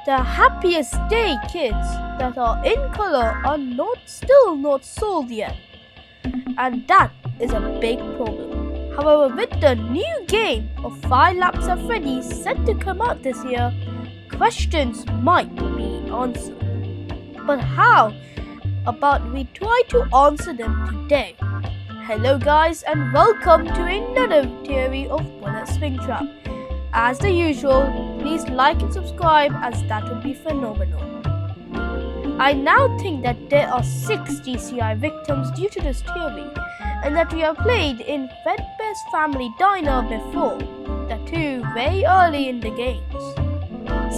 The Happiest Day kids that are in color are still not sold yet, and that is a big problem. However, with the new game of 5 Laps of Freddy's set to come out this year, questions might be answered. But how about we try to answer them today? Hello guys, and welcome to another theory of Bullet Springtrap. As the usual, please like and subscribe, as that would be phenomenal. I now think that there are 6 D.C.I victims due to this theory, and that we have played in Fredbear's Family Diner before, the 2 very early in the games.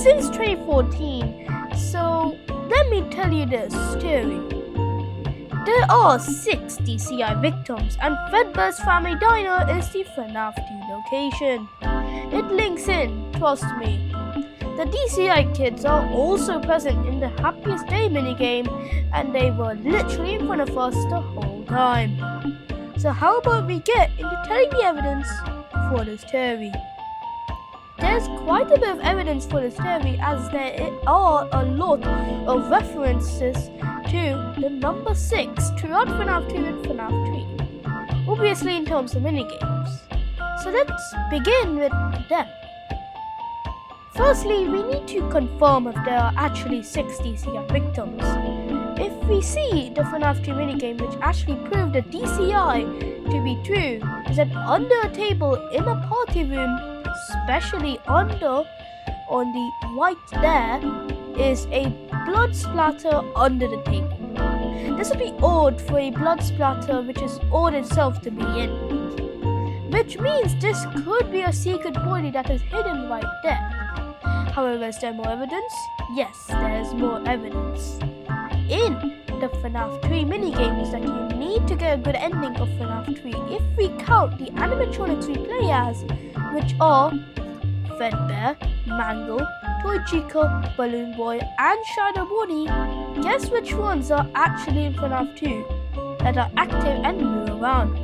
Since 2014, so let me tell you this theory. There are 6 D.C.I victims, and Fredbear's Family Diner is the FNAF 2 location. It links in, trust me. The D.C.I kids are also present in the Happiest Day minigame, and they were literally in front of us the whole time. So how about we get into telling the evidence for this theory? There's quite a bit of evidence for this theory, as there are a lot of references to the number 6 throughout FNAF 2 and FNAF 3, obviously in terms of minigames. So let's begin with them. Firstly, we need to confirm if there are actually 6 D.C.I victims. If we see the FNAF 2 minigame, which actually proved the D.C.I to be true, is that under a table in a party room, especially on the right there, is a blood splatter under the table. This would be odd for a blood splatter which is odd itself to be in, which means this could be a secret body that is hidden right there. However, is there more evidence? Yes, there is more evidence. In the FNAF 3 minigames that you need to get a good ending of FNAF 3, if we count the animatronics we play as, which are Fredbear, Mangle, Toy Chica, Balloon Boy, and Shadow Bonnie, guess which ones are actually in FNAF 2 that are active and move around?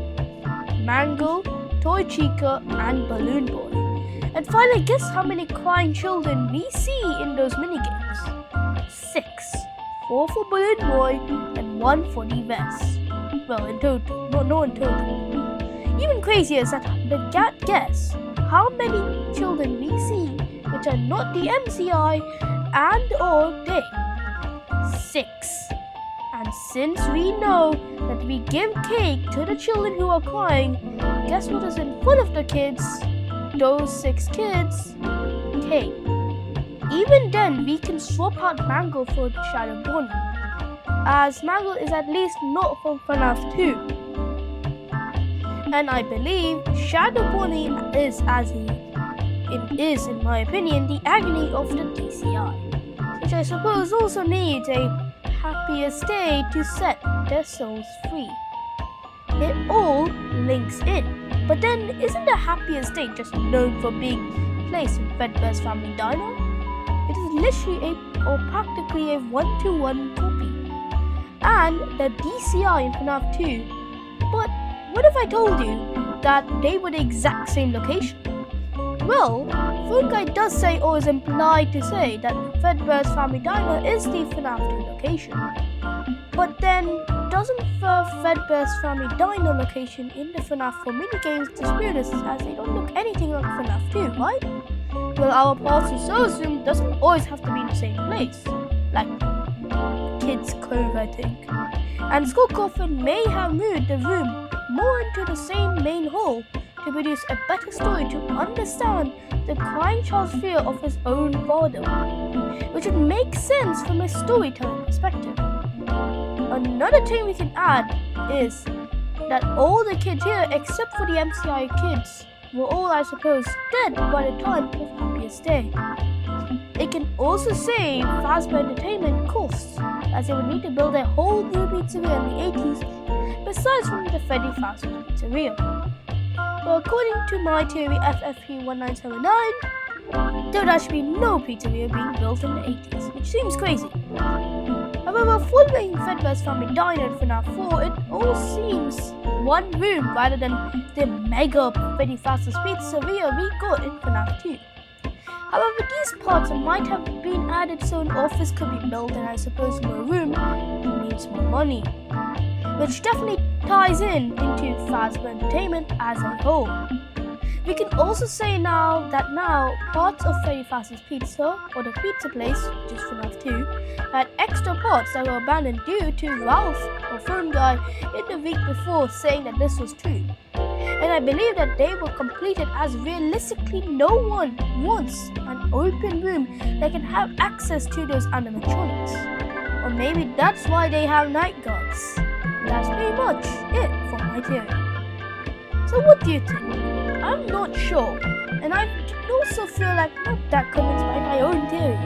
Mangle, Toy Chica, and Balloon Boy. And finally, guess how many crying children we see in those minigames? 6. 4 for Balloon Boy and 1 for the Vest. Well, in total. No in total. Even crazier is that the guess how many children we see which are not the MCI and or they. 6. And since we know that we give cake to the children who are crying, guess what is in front of the kids? Those 6 kids? Cake. Even then, we can swap out Mangle for Shadow Bonnie, as Mangle is at least not from FNAF 2. And I believe Shadow Bonnie is, in my opinion, the agony of the D.C.I, which I suppose also needs a Happiest Day to set their souls free. It all links in. But then, isn't the Happiest Day just known for being placed in Fredbear's Family Diner? It is literally or practically a 1-to-1 copy. And the D.C.I in FNAF 2. But what if I told you that they were the exact same location? Well, Phone Guy does say, or is implied to say, that Fredbear's Family Diner is the FNAF 2 location. But then, doesn't the Fredbear's Family Diner location in the FNAF 4 minigames dispute this, as they don't look anything like FNAF 2, right? Well, our party source room doesn't always have to be in the same place, like Kids Cove, I think. And Skull Coffin may have moved the room more into the same main hall to produce a better story to understand the crying child's fear of his own father, which would make sense from a storytelling perspective. Another thing we can add is that all the kids here, except for the MCI kids, were all, I suppose, dead by the time of Happiest Day. It can also save Fazbear Entertainment costs, as they would need to build a whole new pizzeria in the 80s, besides from the Freddy Fast Food Pizzeria. But according to my theory FFP1979, there would actually be no pizzeria being built in the 80s, which seems crazy. However, following Fredbear's Family Diner in FNAF 4, it all seems one room rather than the mega Freddy Fazbear's Pizzeria we got in FNAF 2. However, these parts might have been added so an office could be built, and I suppose more room needs more money, which definitely ties into Fazbear Entertainment as a whole. We can also say now parts of Freddy Fazbear's Pizza, or the pizza place, which is FNAF 2, had extra parts that were abandoned due to Ralph, or phone guy, in the week before saying that this was true. And I believe that they were completed as realistically no one wants an open room that can have access to those animatronics. Or maybe that's why they have night guards. That's pretty much it for my theory. So what do you think? I'm not sure, and I also feel like not that convinced by my own theory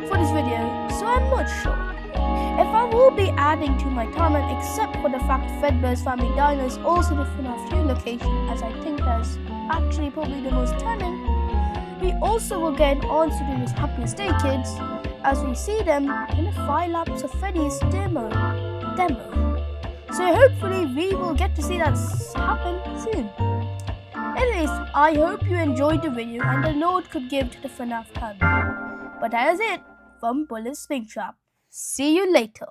for this video, so I'm not sure. If I will be adding to my timeline, except for the fact Fredbear's Family Diner is also the FNAF 2 location, as I think that's actually probably the most telling. We also will get on to do this Happiest Day Kids, as we see them in the 5 laps of Freddy's demo. So hopefully we will get to see that happen soon. Anyways, I hope you enjoyed the video and the Lord could give to the FNAF family. But that is it from Bullet Springtrap. See you later.